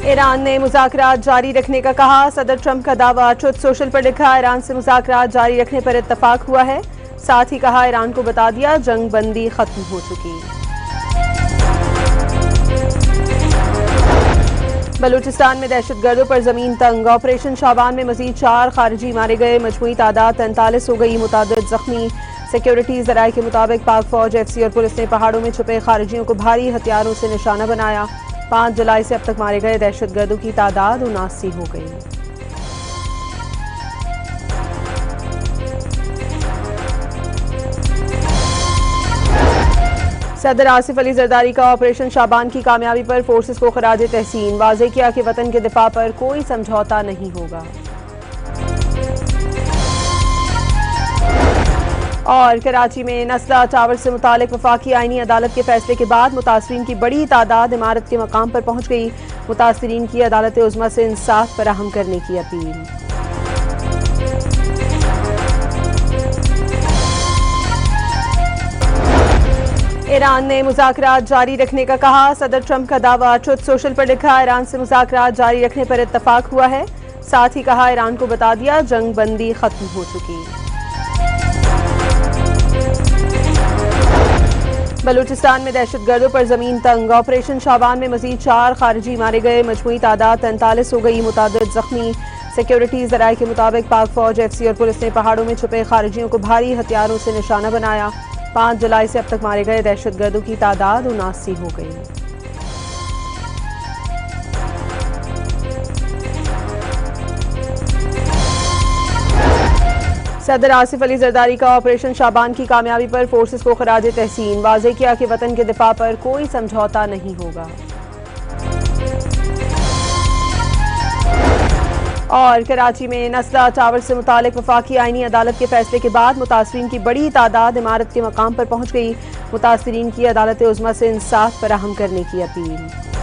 Iran ने मुज़ाकरात जारी रखने का कहा। सदर ट्रंप का दावा। ट्रुथ सोशल पर लिखा, ईरान से मुज़ाकरात जारी रखने पर इत्तफाक हुआ है। साथ ही कहा, ईरान को बता दिया जंग बंदी खत्म हो चुकी। बलूचिस्तान में दहशतगर्दों पर जमीन तंग। ऑपरेशन शाबान में मजीद 4 खारिजी मारे गए। मजमूई तादाद 43 हो गई। मुतादिद जख्मी। सिक्योरिटी जराये के मुताबिक पाक फौज, एफसी और पुलिस ने पहाड़ों में छुपे खारिजियों को भारी हथियारों से निशाना बनाया। 5 जुलाई से अब तक मारे गए दहशतगर्दों की तादाद 79 हो गई। सदर आसिफ अली जरदारी का ऑपरेशन शाबान की कामयाबी पर फोर्सेस को खराज तहसीन। वाज़ेह किया कि वतन के दिफा पर कोई समझौता नहीं होगा। और कराची में नस्ला टावर से मुतालिक वफाकी आईनी अदालत के फैसले के बाद मुतासरीन की बड़ी तादाद इमारत के मकाम पर पहुंच गई। मुतासरीन की अदालत उज़्मा से इंसाफ फराहम करने की अपील। ईरान ने मुज़ाकरात जारी रखने का कहा। सदर ट्रंप का दावा। ट्रुथ सोशल पर लिखा, ईरान से मुज़ाकरात जारी रखने पर इत्तफाक हुआ है। साथ ही कहा, ईरान को बता दिया जंग बंदी खत्म हो चुकी। बलूचिस्तान में दहशतगर्दों पर जमीन तंग। ऑपरेशन शाबान में मजीद 4 खारिजी मारे गए। मजमूई तादाद 43 हो गई। मुतादिद जख्मी। सिक्योरिटी जराये के मुताबिक पाक फौज, एफसी और पुलिस ने पहाड़ों में छुपे खारिजियों को भारी हथियारों से निशाना बनाया। 5 जुलाई से अब तक मारे गए दहशतगर्दों की तादाद 79 हो गई। सदर आसिफ अली जरदारी का ऑपरेशन शाबान की कामयाबी पर फोर्सेस को खराज तहसीन। वाज़ेह किया कि वतन के दिफा पर कोई समझौता नहीं होगा। और कराची में नस्ला टावर से मुतालिक वफाकी आईनी अदालत के फैसले के बाद मुतासरीन की बड़ी तादाद इमारत के मकाम पर पहुंच गई। मुतासरीन की अदालत उज़्मा से इंसाफ फराहम करने की अपील।